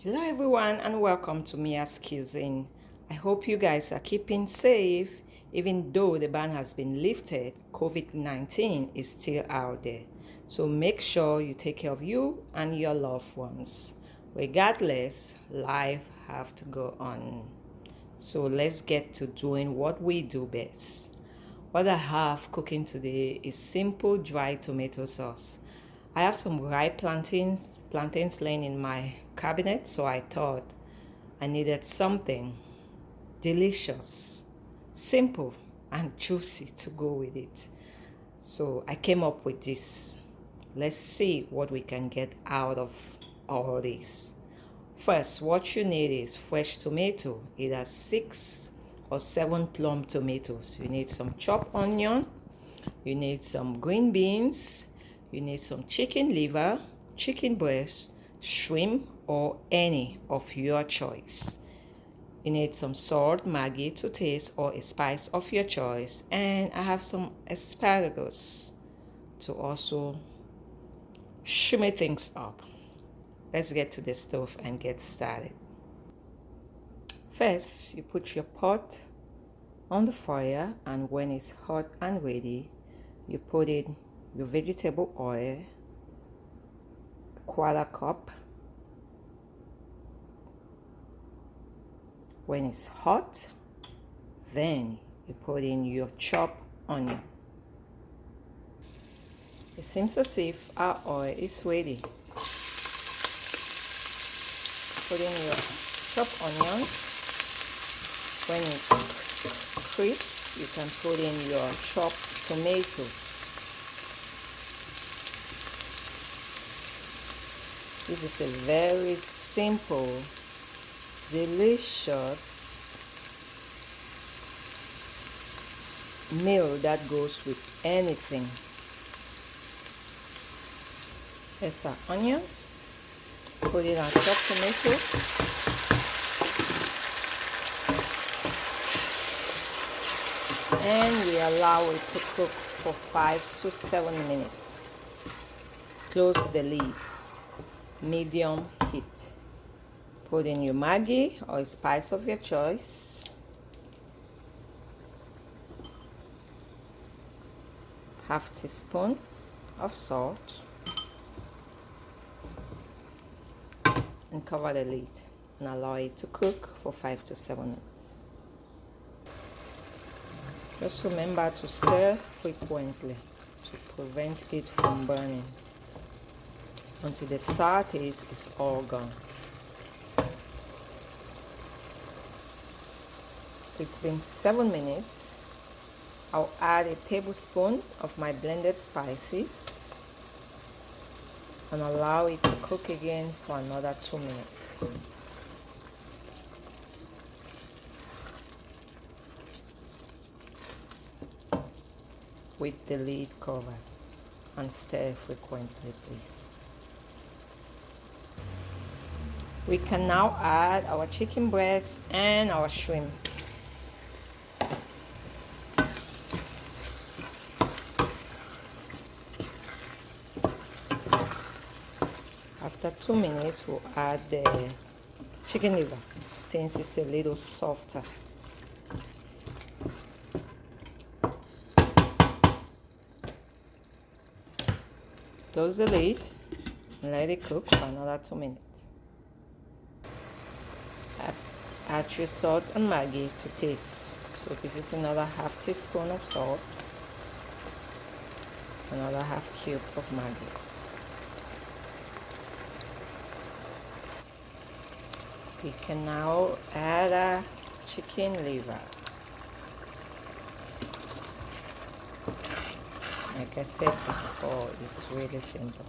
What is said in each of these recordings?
Hello everyone and welcome to Mia's Cuisine. I hope you guys are keeping safe. Even though the ban has been lifted, COVID-19 is still out there. So make sure you take care of you and your loved ones. Regardless, life have to go on. So let's get to doing what we do best. What I have cooking today is simple dry tomato sauce. I have some ripe plantains laying in my cabinet, so I thought I needed something delicious, simple, and juicy to go with it. So I came up with this. Let's see what we can get out of all this. First, what you need is fresh tomato, either 6 or 7 plum tomatoes. You need some chopped onion, you need some green beans, you need some chicken liver, chicken breast, shrimp, or any of your choice. You need some salt, maggi to taste, or a spice of your choice. And I have some asparagus to also shimmy things up. Let's get to the stove and get started. First, you put your pot on the fire, and when it's hot and ready, you put in your vegetable oil, a quarter cup. When it's hot, then you put in your chopped onion. It seems as if our oil is ready. Put in your chopped onion. When it's crisp, you can put in your chopped tomatoes. This is a very simple, delicious meal that goes with anything. There's our onion. Put in our chopped tomato. And we allow it to cook for 5 to 7 minutes. Close the lid. Medium heat. Put in your maggi or a spice of your choice. Half teaspoon of salt. And cover the lid and allow it to cook for 5 to 7 minutes. Just remember to stir frequently to prevent it from burning until the sour taste is all gone. It's been 7 minutes. I'll add a tablespoon of my blended spices and allow it to cook again for another 2 minutes. With the lid covered and stir frequently, please. We can now add our chicken breast and our shrimp. After 2 minutes, we'll add the chicken liver since it's a little softer. Close the lid and let it cook for another 2 minutes. Add your salt and maggi to taste. So this is another half teaspoon of salt, another half cube of maggi. We can now add our chicken liver. Like I said before, it's really simple.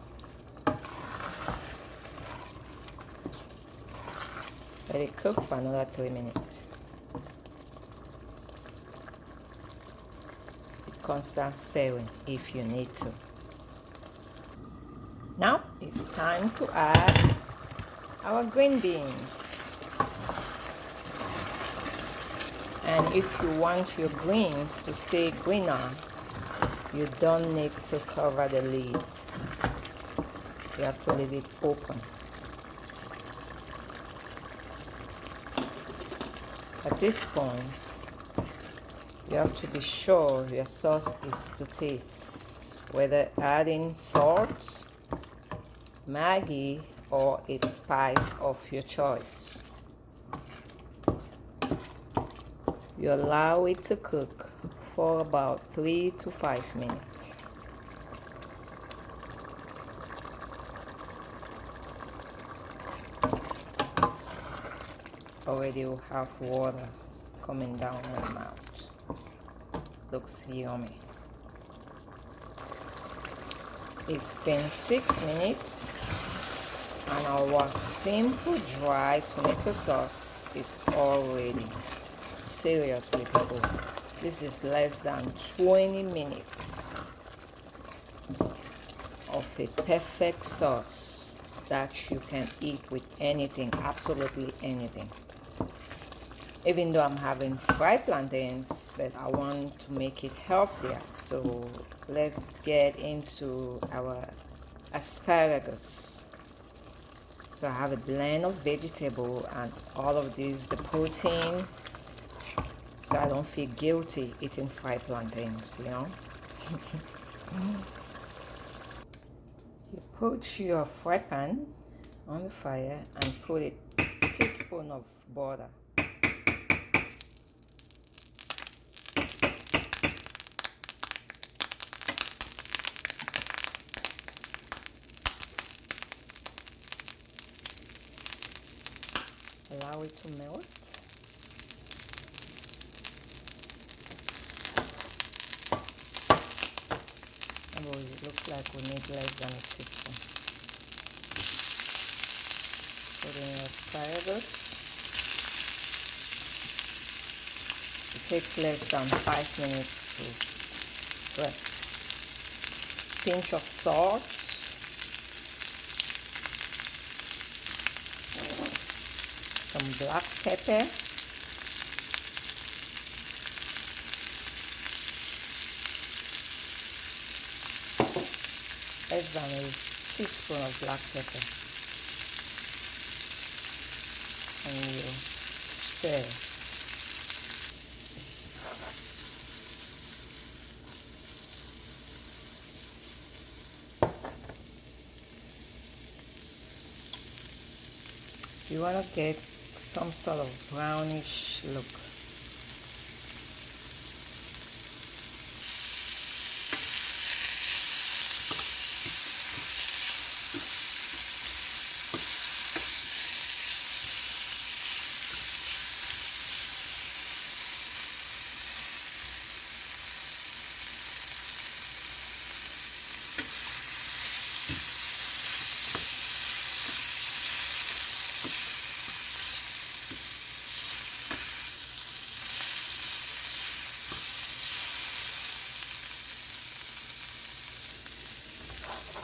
Let it cook for another 3 minutes. With constant stirring if you need to. Now it's time to add our green beans. And if you want your greens to stay greener, you don't need to cover the lid. You have to leave it open. At this point, you have to be sure your sauce is to taste, whether adding salt, maggi, or a spice of your choice. You allow it to cook for about 3 to 5 minutes. Already you have water coming down my mouth. Looks yummy. It's been 6 minutes and our simple dry tomato sauce is all ready. Seriously people, this is less than 20 minutes of a perfect sauce that you can eat with anything, absolutely anything. Even though I'm having fried plantains, but I want to make it healthier. So let's get into our asparagus. So I have a blend of vegetable and all of this, the protein, so I don't feel guilty eating fried plantains, you know. You put your fry pan on the fire and put a teaspoon of butter. Allow it to melt. Oh, it looks like we need less than a teaspoon. Put in your asparagus. It takes less than 5 minutes to prep. Pinch of salt. Some black pepper. Less than a teaspoon of black pepper. And you stir. You want to get some sort of brownish look.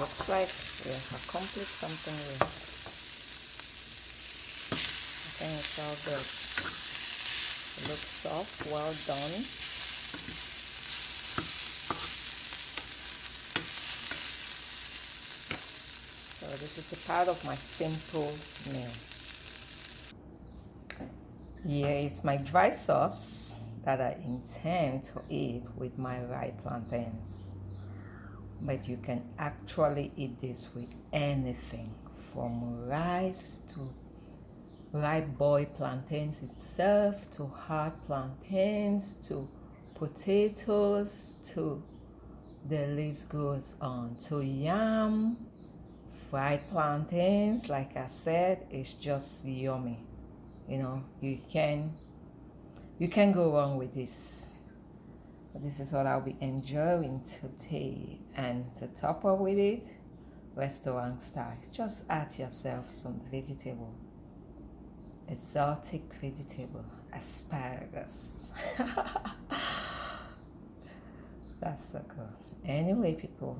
Looks like we have accomplished something here. I think it's all good. It looks soft, well done. So this is a part of my simple meal. Here is my dry sauce that I intend to eat with my rye plantains. But you can actually eat this with anything, from rice to rye boiled plantains itself, to hard plantains, to potatoes, to the list goes on, to yam, fried plantains. Like I said, it's just yummy. You know, you can go wrong with this. This is what I'll be enjoying today, and to top up with it, restaurant style, just add yourself some vegetable, exotic vegetable, asparagus. That's so cool. Anyway people,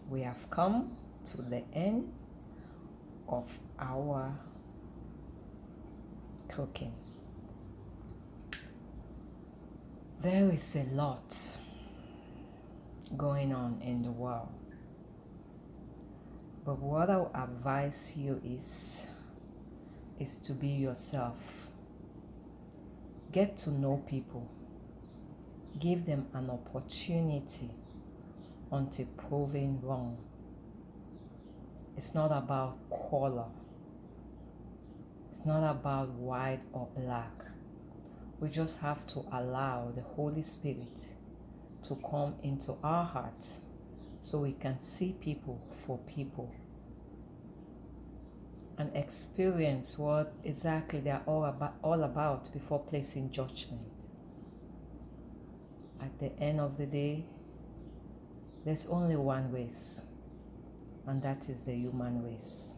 we have come to the end of our cooking. There is a lot going on in the world, but what I'll advise you is to be yourself. Get to know people. Give them an opportunity until proven wrong. It's not about color. It's not about white or black. We just have to allow the Holy Spirit to come into our hearts so we can see people for people and experience what exactly they're all about before placing judgment. At the end of the day, there's only one race, and that is the human race.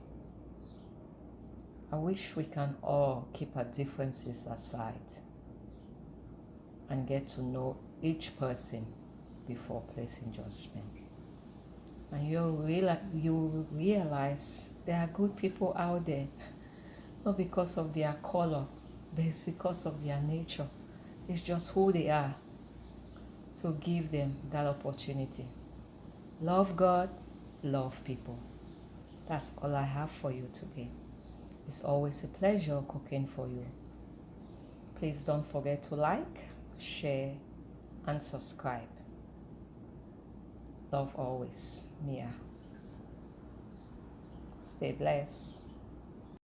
I wish we can all keep our differences aside and get to know each person before placing judgment. And you realize there are good people out there, not because of their color, but it's because of their nature. It's just who they are. So give them that opportunity. Love God, love people. That's all I have for you today. It's always a pleasure cooking for you. Please don't forget to like, share, and subscribe. Love always, Mia. Stay blessed.